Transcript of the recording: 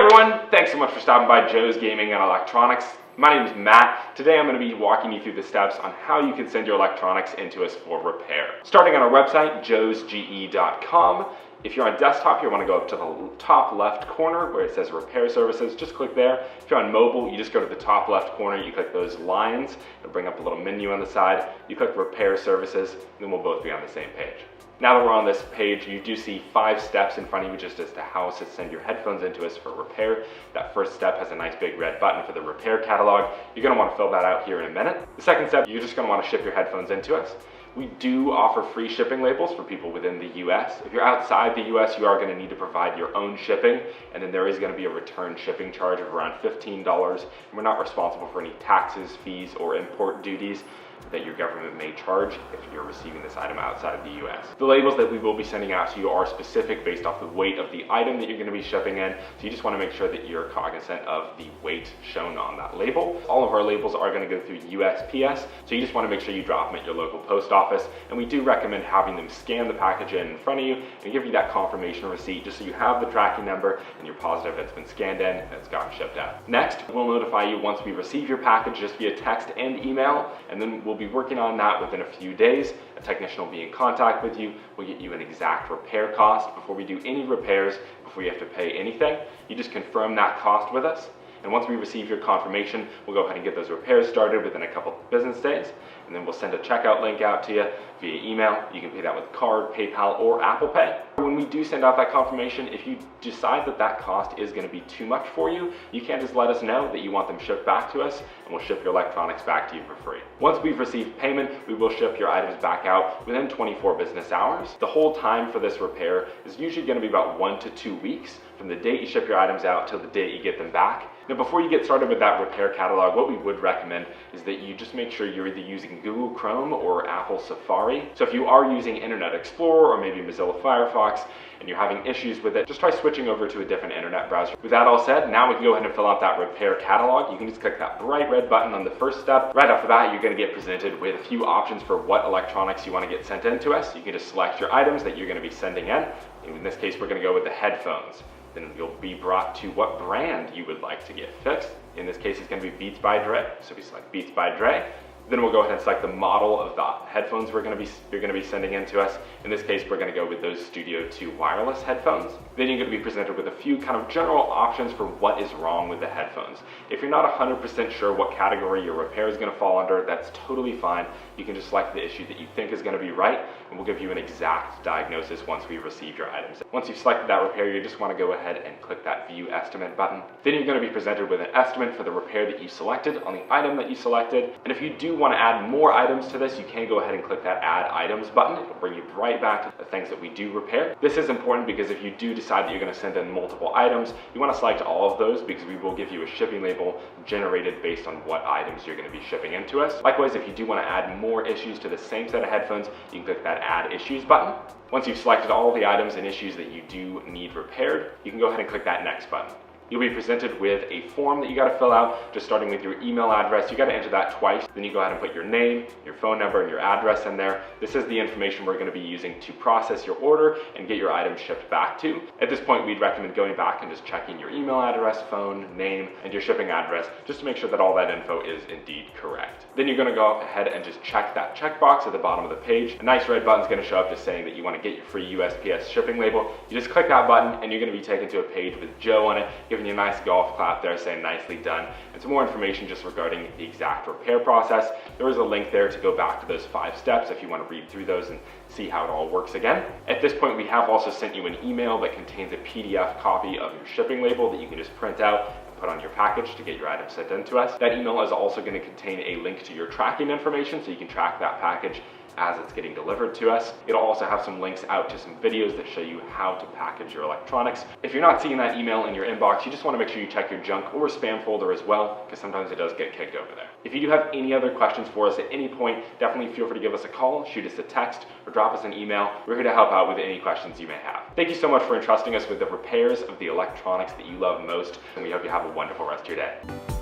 everyone, thanks so much for stopping by Joe's Gaming and Electronics. My name is Matt. Today I'm going to be walking you through the steps on how you can send your electronics into us for repair. Starting on our website, JoesGE.com. If you're on desktop, you want to go up to the top left corner where it says Repair Services. Just click there. If you're on mobile, you just go to the top left corner, you click those lines. It'll bring up a little menu on the side. You click Repair Services, and then we'll both be on the same page. Now that we're on this page, you do see 5 steps in front of you just as to how to send your headphones into us for repair. That first step has a nice big red button for the repair catalog. You're going to want to fill that out here in a minute. The second step, you're just going to want to ship your headphones into us. We do offer free shipping labels for people within the US. If you're outside the US, you are going to need to provide your own shipping, and then there is going to be a return shipping charge of around $15, and we're not responsible for any taxes, fees, or import duties that your government may charge if you're receiving this item outside the US. The labels that we will be sending out to you are specific based off the weight of the item that you're going to be shipping in, so you just want to make sure that you're cognizant of the weight shown on that label. All of our labels are going to go through USPS, so you just want to make sure you drop them at your local post office, and we do recommend having them scan the package in front of you and give you that confirmation receipt just so you have the tracking number and you're positive it's been scanned in and it's gotten shipped out. Next, we'll notify you once we receive your package just via text and email, and then we'll be working on that within a few days. A technician will be in contact with you. We'll get you an exact repair cost before we do any repairs, before you have to pay anything. You just confirm that cost with us, and once we receive your confirmation, we'll go ahead and get those repairs started within a couple business days, and then we'll send a checkout link out to you via email. You can pay that with card, PayPal, or Apple Pay. When we do send out that confirmation, if you decide that that cost is going to be too much for you, you can just let us know that you want them shipped back to us, and we'll ship your electronics back to you for free. Once we've received payment, we will ship your items back out within 24 business hours. The whole time for this repair is usually going to be about 1 to 2 weeks from the date you ship your items out till the date you get them back. Now, before you get started with that repair catalog, what we would recommend is that you just make sure you're either using Google Chrome or Apple Safari. So if you are using Internet Explorer or maybe Mozilla Firefox and you're having issues with it, just try switching over to a different internet browser. With that all said, now we can go ahead and fill out that repair catalog. You can just click that bright red button on the first step. Right off the bat, you're going to get presented with a few options for what electronics you want to get sent in to us. You can just select your items that you're going to be sending in. In this case, we're going to go with the headphones. Then you'll be brought to what brand you would like to get fixed. In this case, it's going to be Beats by Dre. So we select Beats by Dre. Then we'll go ahead and select the model of the headphones you're going to be sending in to us. In this case, we're going to go with those Studio 2 wireless headphones. Then you're going to be presented with a few kind of general options for what is wrong with the headphones. If you're not 100% sure what category your repair is going to fall under, that's totally fine. You can just select the issue that you think is going to be right, and we'll give you an exact diagnosis once we receive your items. Once you've selected that repair, you just want to go ahead and click that View Estimate button. Then you're going to be presented with an estimate for the repair that you selected on the item that you selected. And if you do want to add more items to this, you can go ahead and click that Add Items button. It'll bring you right back to the things that we do repair. This is important because if you do decide that you're going to send in multiple items, you want to select all of those because we will give you a shipping label generated based on what items you're going to be shipping into us. Likewise, if you do want to add more issues to the same set of headphones, you can click that Add Issues button. Once you've selected all the items and issues that you do need repaired, you can go ahead and click that Next button. You'll be presented with a form that you got to fill out, just starting with your email address. You got to enter that twice. Then you go ahead and put your name, your phone number, and your address in there. This is the information we're going to be using to process your order and get your items shipped back to. At this point, we'd recommend going back and just checking your email address, phone, name, and your shipping address, just to make sure that all that info is indeed correct. Then you're going to go ahead and just check that checkbox at the bottom of the page. A nice red button is going to show up just saying that you want to get your free USPS shipping label. You just click that button, and you're going to be taken to a page with Joe on it, giving you a nice golf clap there saying nicely done, and some more information just regarding the exact repair process. There is a link there to go back to those 5 steps if you want to read through those and see how it all works again. At this point, we have also sent you an email that contains a PDF copy of your shipping label that you can just print out and put on your package to get your items sent in to us. That email is also going to contain a link to your tracking information so you can track that package as it's getting delivered to us. It'll also have some links out to some videos that show you how to package your electronics. If you're not seeing that email in your inbox, you just want to make sure you check your junk or spam folder as well, because sometimes it does get kicked over there. If you do have any other questions for us at any point, definitely feel free to give us a call, shoot us a text, or drop us an email. We're here to help out with any questions you may have. Thank you so much for entrusting us with the repairs of the electronics that you love most, and we hope you have a wonderful rest of your day.